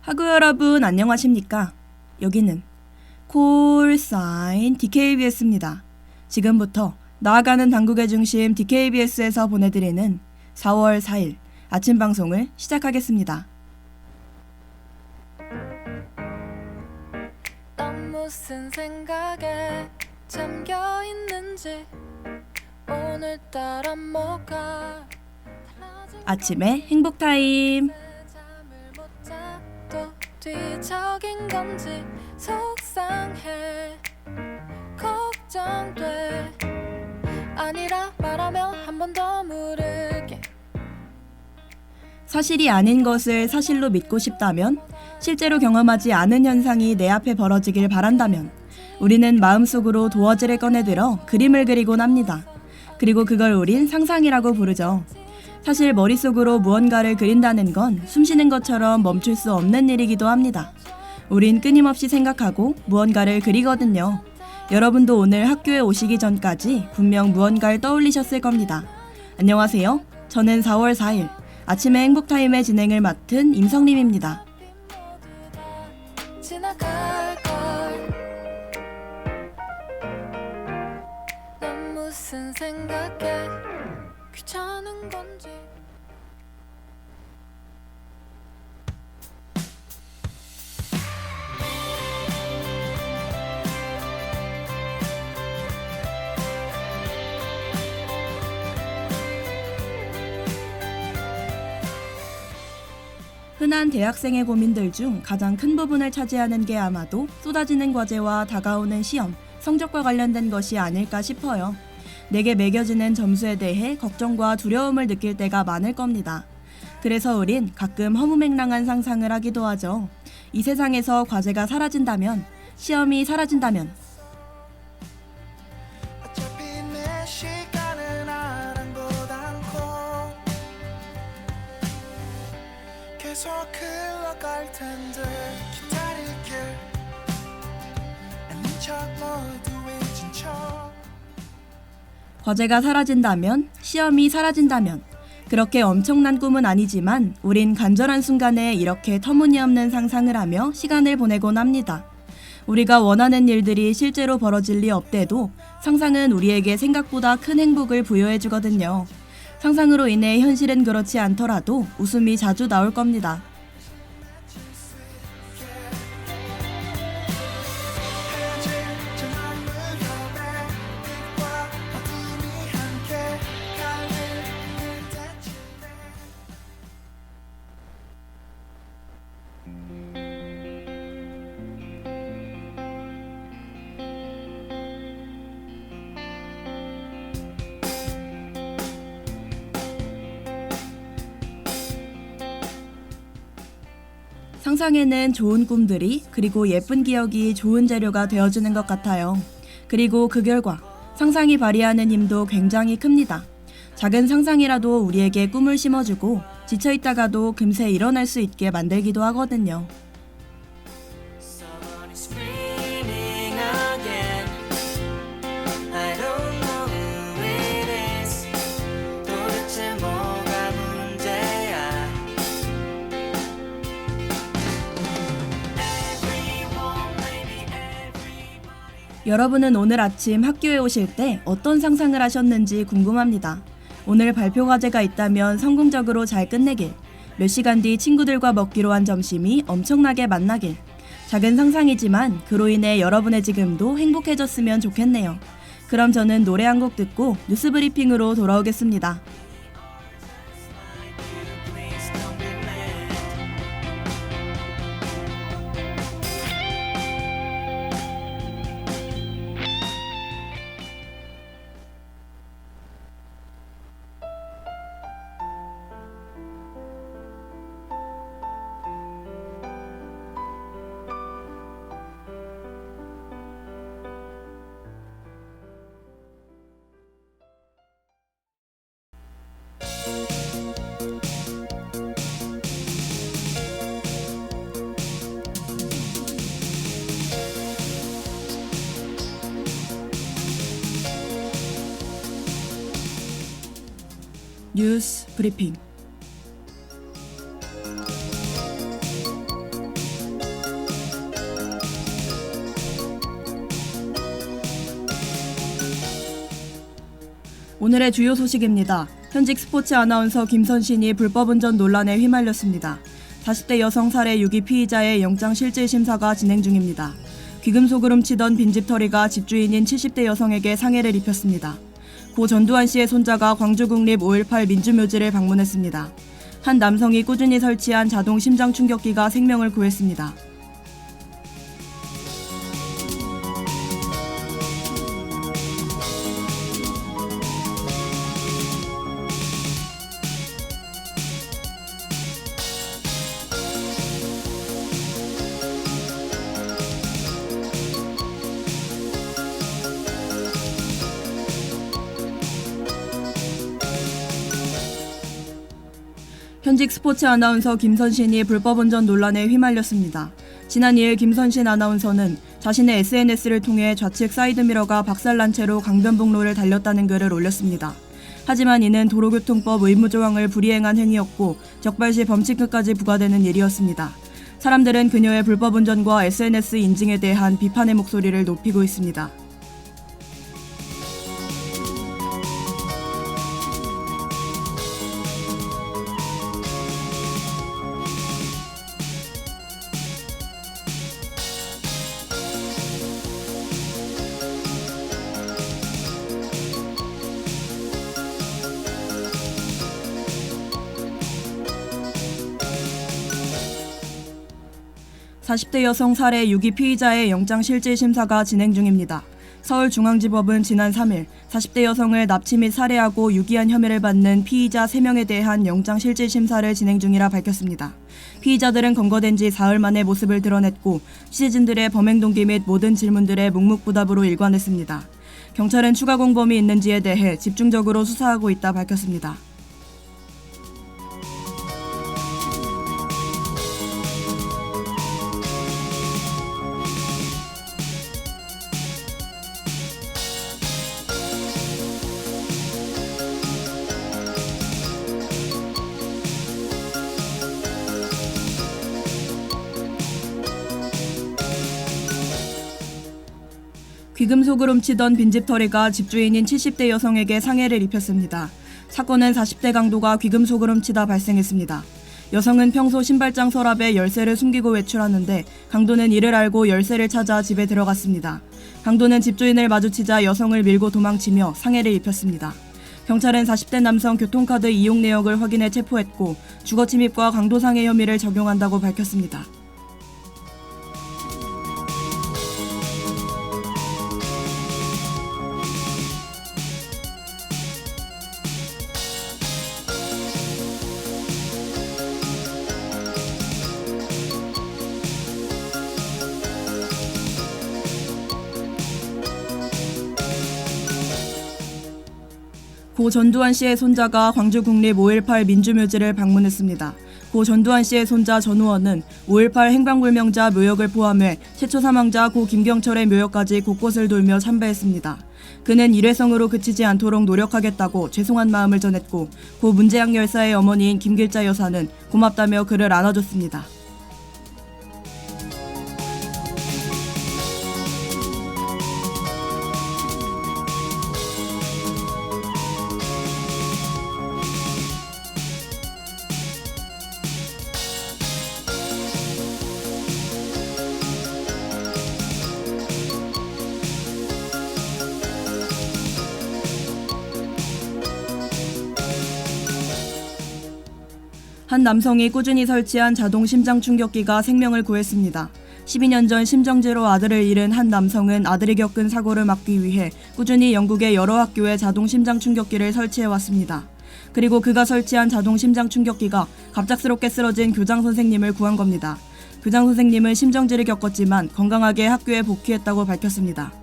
학우 여러분 안녕하십니까? 여기는 콜사인 DKBS입니다. 지금부터 나아가는 당국의 중심 DKBS에서 보내드리는 4월 4일 아침 방송을 시작하겠습니다. 넌 무슨 생각에 잠겨 있는지 오늘따라 뭐가 아침의 행복 타임. 잠을 못 자 또 뒤척인 건지 속상해 걱정돼 아니라 말하면 한 번 더 물을게 사실이 아닌 것을 사실로 믿고 싶다면, 실제로 경험하지 않은 현상이 내 앞에 벌어지길 바란다면 우리는 마음속으로 도어지를 꺼내들어 그림을 그리곤 합니다. 그리고 그걸 우린 상상이라고 부르죠. 사실 머릿속으로 무언가를 그린다는 건 숨쉬는 것처럼 멈출 수 없는 일이기도 합니다. 우린 끊임없이 생각하고 무언가를 그리거든요. 여러분도 오늘 학교에 오시기 전까지 분명 무언가를 떠올리셨을 겁니다. 안녕하세요. 저는 4월 4일 아침의 행복타임의 진행을 맡은 임성림입니다. 지나갈 걸 넌 무슨 생각에 귀찮은 건지 흔한 대학생의 고민들 중 가장 큰 부분을 차지하는 게 아마도 쏟아지는 과제와 다가오는 시험, 성적과 관련된 것이 아닐까 싶어요. 내게 매겨지는 점수에 대해 걱정과 두려움을 느낄 때가 많을 겁니다. 그래서 우린 가끔 허무맹랑한 상상을 하기도 하죠. 이 세상에서 과제가 사라진다면, 시험이 사라진다면, 어차피 내 시간은 아랑곳않고 계속 흘러갈 텐데 기다릴게 아닌 척 모두 잊은 척 과제가 사라진다면, 시험이 사라진다면, 그렇게 엄청난 꿈은 아니지만 우린 간절한 순간에 이렇게 터무니없는 상상을 하며 시간을 보내곤 합니다. 우리가 원하는 일들이 실제로 벌어질 리 없대도 상상은 우리에게 생각보다 큰 행복을 부여해주거든요. 상상으로 인해 현실은 그렇지 않더라도 웃음이 자주 나올 겁니다. 헤어질 저 무렵에 빛과 어둠이 함께 가을 때쯤에 상상에는 좋은 꿈들이 그리고 예쁜 기억이 좋은 재료가 되어주는 것 같아요. 그리고 그 결과 상상이 발휘하는 힘도 굉장히 큽니다. 작은 상상이라도 우리에게 꿈을 심어주고 지쳐있다가도 금세 일어날 수 있게 만들기도 하거든요. Someone is screaming again. I don't know who it is. 도대체 뭐가 문제야? Everyone, maybe everybody. 여러분은 오늘 아침 학교에 오실 때 어떤 상상을 하셨는지 궁금합니다. 오늘 발표 과제가 있다면 성공적으로 잘 끝내길, 몇 시간 뒤 친구들과 먹기로 한 점심이 엄청나게 맛나길, 작은 상상이지만 그로 인해 여러분의 지금도 행복해졌으면 좋겠네요. 그럼 저는 노래 한 곡 듣고 뉴스 브리핑으로 돌아오겠습니다. Please don't be mad. 뉴스 브리핑. 오늘의 주요 소식입니다. 현직 스포츠 아나운서 김선신이 불법 운전 논란에 휘말렸습니다. 40대 여성 살해 유기 피의자의 영장 실질 심사가 진행 중입니다. 귀금속으로 치던 빈집털이가 집주인인 70대 여성에게 상해를 입혔습니다. 고 전두환 씨의 손자가 광주국립 5.18 민주묘지를 방문했습니다. 한 남성이 꾸준히 설치한 자동 심장 충격기가 생명을 구했습니다. 현직 스포츠 아나운서 김선신이 불법 운전 논란에 휘말렸습니다. 지난 2일 김선신 아나운서는 자신의 SNS를 통해 좌측 사이드미러가 박살난 채로 강변북로를 달렸다는 글을 올렸습니다. 하지만 이는 도로교통법 의무조항을 불이행한 행위였고 적발시 범칙금까지 부과되는 일이었습니다. 사람들은 그녀의 불법 운전과 SNS 인증에 대한 비판의 목소리를 높이고 있습니다. (40대) 여성 살해 유기 피의자의 영장 실질 심사가 진행 중입니다. 서울중앙지법은 지난 3일 40대 여성을 납치 및 살해하고 유기한 혐의를 받는 피의자 3명에 대한 영장 실질 심사를 진행 중이라 밝혔습니다. 피의자들은 검거된 지 사흘 만에 모습을 드러냈고 취재진들의 범행 동기 및 모든 질문들에 묵묵부답으로 일관했습니다. 경찰은 추가 공범이 있는지에 대해 집중적으로 수사하고 있다 밝혔습니다. 귀금속으로 치던 빈집털이가 집주인인 70대 여성에게 상해를 입혔습니다. 사건은 40대 강도가 귀금속으로 치다 발생했습니다. 여성은 평소 신발장 서랍에 열쇠를 숨기고 외출하는데 강도는 이를 알고 열쇠를 찾아 집에 들어갔습니다. 강도는 집주인을 마주치자 여성을 밀고 도망치며 상해를 입혔습니다. 경찰은 40대 남성 교통카드 이용 내역을 확인해 체포했고 주거침입과 강도상해 혐의를 적용한다고 밝혔습니다. 고 전두환 씨의 손자가 광주국립 5.18 민주묘지를 방문했습니다. 고 전두환 씨의 손자 전우원은 5.18 행방불명자 묘역을 포함해 최초 사망자 고 김경철의 묘역까지 곳곳을 돌며 참배했습니다. 그는 일회성으로 그치지 않도록 노력하겠다고 죄송한 마음을 전했고 고 문재양 열사의 어머니인 김길자 여사는 고맙다며 그를 안아줬습니다. 한 남성이 꾸준히 설치한 자동 심장 충격기가 생명을 구했습니다. 12년 전 심정지로 아들을 잃은 한 남성은 아들이 겪은 사고를 막기 위해 꾸준히 영국의 여러 학교에 자동 심장 충격기를 설치해왔습니다. 그리고 그가 설치한 자동 심장 충격기가 갑작스럽게 쓰러진 교장 선생님을 구한 겁니다. 교장 선생님은 심정지를 겪었지만 건강하게 학교에 복귀했다고 밝혔습니다.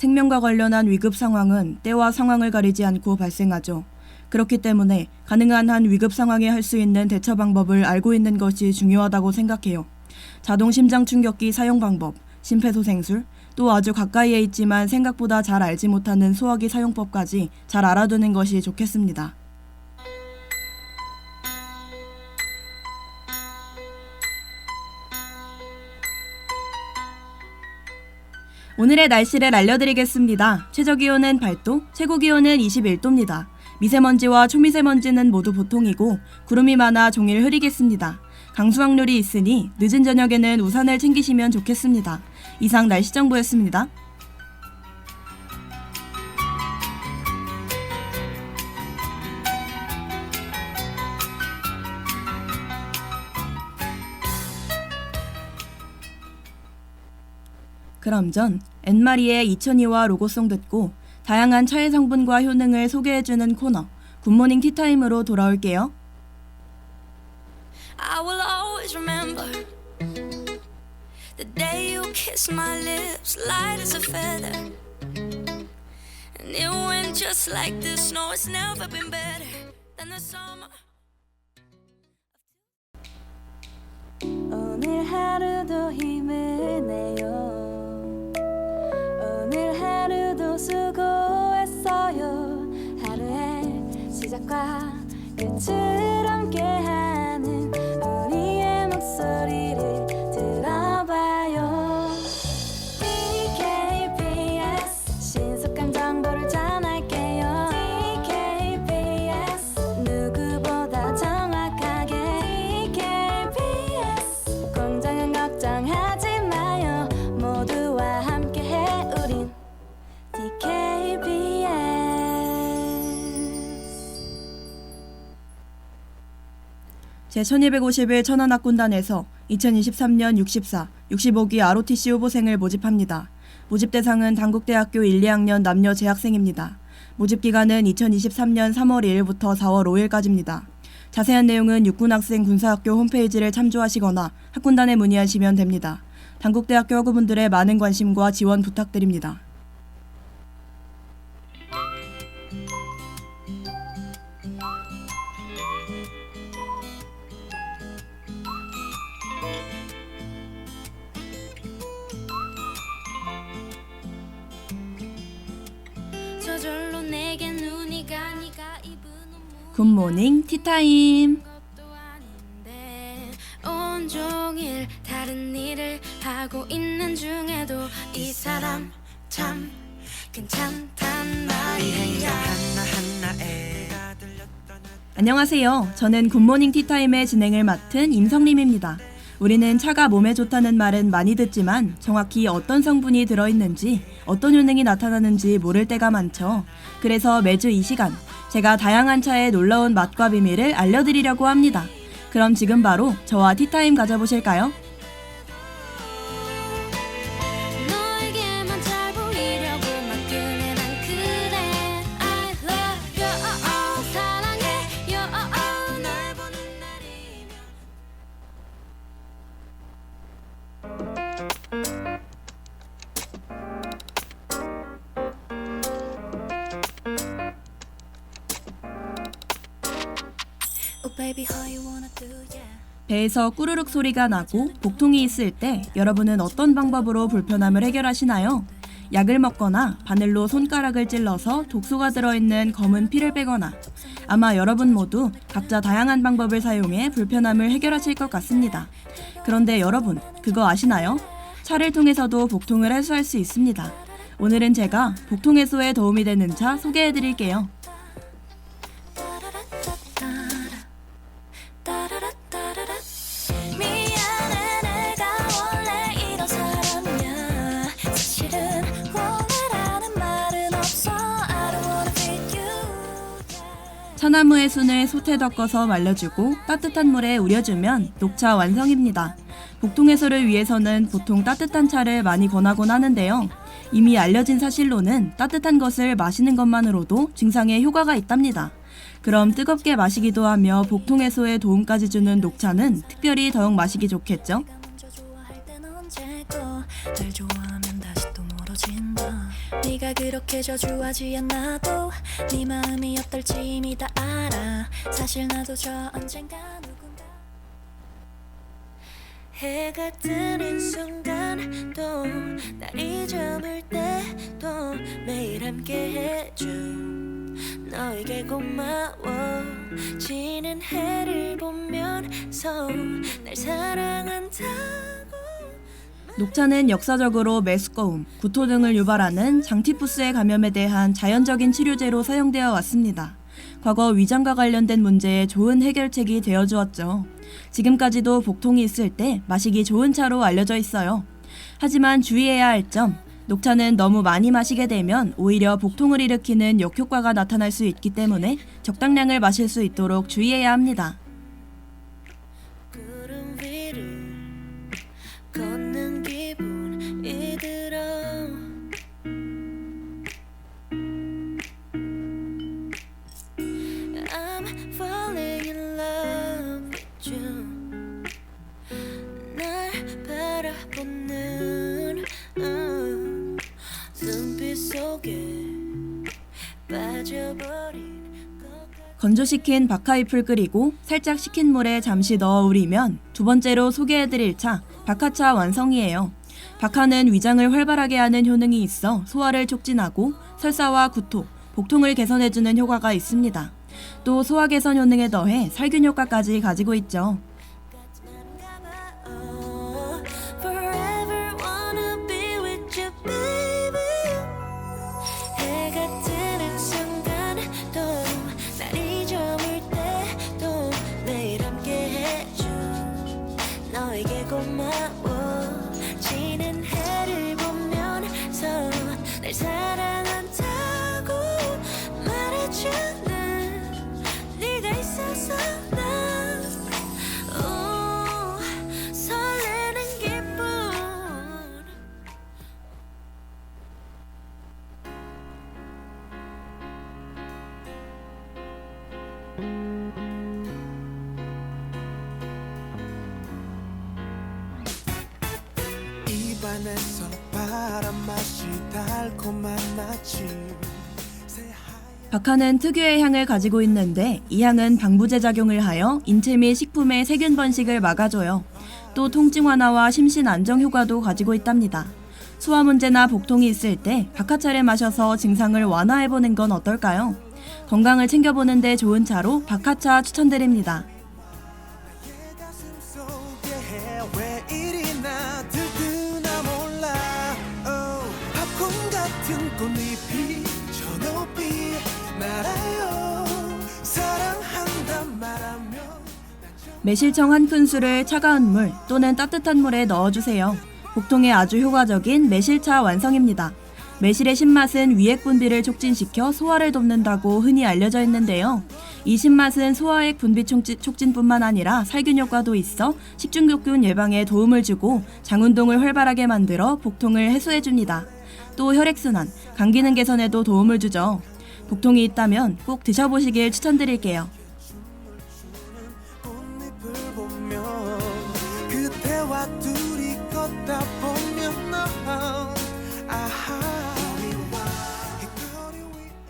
생명과 관련한 위급 상황은 때와 상황을 가리지 않고 발생하죠. 그렇기 때문에 가능한 한 위급 상황에 할 수 있는 대처 방법을 알고 있는 것이 중요하다고 생각해요. 자동 심장 충격기 사용 방법, 심폐소생술, 또 아주 가까이에 있지만 생각보다 잘 알지 못하는 소화기 사용법까지 잘 알아두는 것이 좋겠습니다. 오늘의 날씨를 알려드리겠습니다. 최저기온은 8도, 최고기온은 21도입니다. 미세먼지와 초미세먼지는 모두 보통이고 구름이 많아 종일 흐리겠습니다. 강수 확률이 있으니 늦은 저녁에는 우산을 챙기시면 좋겠습니다. 이상 날씨 정보였습니다. 그럼 전 엔마리의 2002와 로고송 듣고 다양한 차의 성분과 효능을 소개해주는 코너 굿모닝 티타임으로 돌아올게요. I will always remember the day you kissed my lips, light as a feather. And it went just like this. No, it's never been better than the summer. 오늘 하루도 힘을 내요. 오늘 하루도 수고했어요. 하루의 시작과 끝을 함께하는 우리의 목소리를 들어봐요. DKBS 신속한 정보를 전할게요. DKBS 누구보다 정확하게 DKBS 공장은 걱정하지 마요. 모두와 함께해 우린 DKBS. 제1251 천안학군단에서 2023년 64, 65기 ROTC 후보생을 모집합니다. 모집 대상은 단국대학교 1, 2학년 남녀 재학생입니다. 모집 기간은 2023년 3월 2일부터 4월 5일까지입니다. 자세한 내용은 육군학생 군사학교 홈페이지를 참조하시거나 학군단에 문의하시면 됩니다. 단국대학교 학우분들의 많은 관심과 지원 부탁드립니다. 저절로 내게 눈이 가. 네가 입은 굿모닝 티타임. 것도 아닌데 온종일 다른 일을 하고 있는 중에도 이 사람 참 괜찮단 말이야. 안녕하세요. 저는 굿모닝 티타임의 진행을 맡은 임성림입니다. 우리는 차가 몸에 좋다는 말은 많이 듣지만 정확히 어떤 성분이 들어있는지 어떤 효능이 나타나는지 모를 때가 많죠. 그래서 매주 이 시간 제가 다양한 차의 놀라운 맛과 비밀을 알려드리려고 합니다. 그럼 지금 바로 저와 티타임 가져보실까요? 너에게만 잘 보이려고 맡기네 난 그래. I love you, 사랑해 you, 널 보는 날이면. Oh baby, how you wanna do, yeah. 배에서 꾸르륵 소리가 나고 복통이 있을 때 여러분은 어떤 방법으로 불편함을 해결하시나요? 약을 먹거나 바늘로 손가락을 찔러서 독소가 들어있는 검은 피를 빼거나 아마 여러분 모두 각자 다양한 방법을 사용해 불편함을 해결하실 것 같습니다. 그런데 여러분, 그거 아시나요? 차를 통해서도 복통을 해소할 수 있습니다. 오늘은 제가 복통 해소에 도움이 되는 차 소개해드릴게요. 미안해 내가 원래 이런 사람이야. 사실은 원래라는 말은 없어. I don't wanna be you. 차나무의 순을 솥에 덮어서 말려주고 따뜻한 물에 우려주면 녹차 완성입니다. 복통 해소를 위해서는 보통 따뜻한 차를 많이 권하곤 하는데요. 이미 알려진 사실로는 따뜻한 것을 마시는 것만으로도 증상에 효과가 있답니다. 그럼 뜨겁게 마시기도 하며 복통 해소에 도움까지 주는 녹차는 특별히 더욱 마시기 좋겠죠? 내가 먼저 좋아할 땐 언제고 날 좋아하면 다시 또 멀어진다. 네가 그렇게 저주하지 않아도 네 마음이 어떨지 이미 다 알아. 사실 나도 저 언젠가 누군가 해가 뜨는 순간 또 날이 저물 때 또 매일 함께 해줘 너에게 고마워 지는 해를 보면서 날 사랑한다고 녹차는 역사적으로 메스꺼움, 구토 등을 유발하는 장티푸스의 감염에 대한 자연적인 치료제로 사용되어 왔습니다. 과거 위장과 관련된 문제에 좋은 해결책이 되어주었죠. 지금까지도 복통이 있을 때 마시기 좋은 차로 알려져 있어요. 하지만 주의해야 할 점, 녹차는 너무 많이 마시게 되면 오히려 복통을 일으키는 역효과가 나타날 수 있기 때문에 적당량을 마실 수 있도록 주의해야 합니다. 구름 위를 걷는 기분이 들어 I'm falling in love with you 날 바라보는 눈빛 속에 빠져버린 것 같아 건조시킨 박하잎을 끓이고 살짝 식힌 물에 잠시 넣어 우리면 두 번째로 소개해드릴 차, 박하차 완성이에요. 박하는 위장을 활발하게 하는 효능이 있어 소화를 촉진하고 설사와 구토, 복통을 개선해주는 효과가 있습니다. 또 소화 개선 효능에 더해 살균 효과까지 가지고 있죠. Forever wanna be with you, baby. 해가 뜨는 순간 또 날이 저물 때 또 매일 함께 해줘 너에게 고마워 지는 해를 보면서 날 사랑한다고 말해주는 네가 있어서 난 설레는 기분 입안에서 바람 맛이 달콤한 아침 박하는 특유의 향을 가지고 있는데 이 향은 방부제 작용을 하여 인체 및 식품의 세균 번식을 막아줘요. 또 통증 완화와 심신 안정 효과도 가지고 있답니다. 소화 문제나 복통이 있을 때 박하차를 마셔서 증상을 완화해보는 건 어떨까요? 건강을 챙겨보는 데 좋은 차로 박하차 추천드립니다. 나의 가슴 속에 왜 이리나 들뜨나 몰라 팝콘 같은 꽃잎이 저 높이 날아요 사랑한단 말하면 매실청 한 큰술을 차가운 물 또는 따뜻한 물에 넣어주세요. 복통에 아주 효과적인 매실차 완성입니다. 매실의 신맛은 위액 분비를 촉진시켜 소화를 돕는다고 흔히 알려져 있는데요. 이 신맛은 소화액 분비 촉진뿐만 아니라 살균 효과도 있어 식중독균 예방에 도움을 주고 장운동을 활발하게 만들어 복통을 해소해줍니다. 또 혈액순환, 감기능 개선에도 도움을 주죠. 복통이 있다면 꼭 드셔보시길 추천드릴게요. 꽃잎을 보면 그대와 둘이 걷다 보면 너 아하 이 거리 위에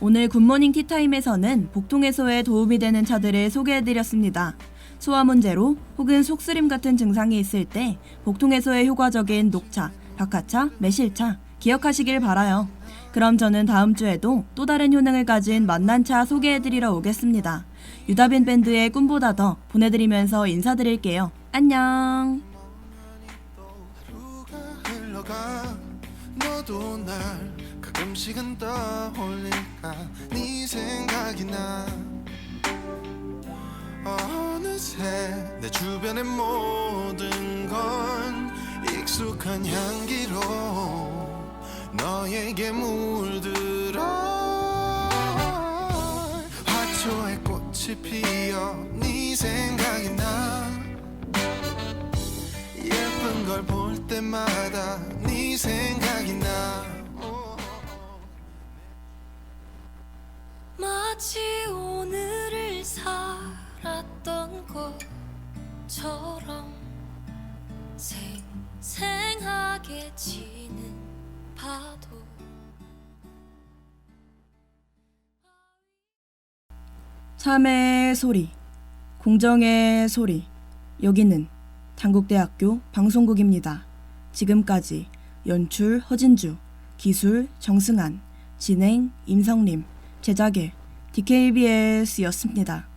오늘 굿모닝 티타임에서는 복통 해소에 도움이 되는 차들을 소개해드렸습니다. 소화 문제로 혹은 속쓰림 같은 증상이 있을 때 복통 해소에 효과적인 녹차, 박하차, 매실차 기억하시길 바라요. 그럼 저는 다음 주에도 또 다른 효능을 가진 맛난 차 소개해드리러 오겠습니다. 유다빈 밴드의 꿈보다 더 보내드리면서 인사드릴게요. 안녕. 하루가 흘러가 너도 날 가끔씩은 떠올릴까 네 생각이 나 어느새 내 주변의 모든 건 익숙한 향기로 너에게 물들어 화초에 꽃이 피어 네 생각이 나 예쁜 걸 볼 때마다 네 생각이 나 마치 오늘을 사 벚꽃처럼 생생하게 지는 파도. 참의 소리, 공정의 소리. 여기는 단국대학교 방송국입니다. 지금까지 연출 허진주, 기술 정승한, 진행 임성림, 제작의 DKBS였습니다.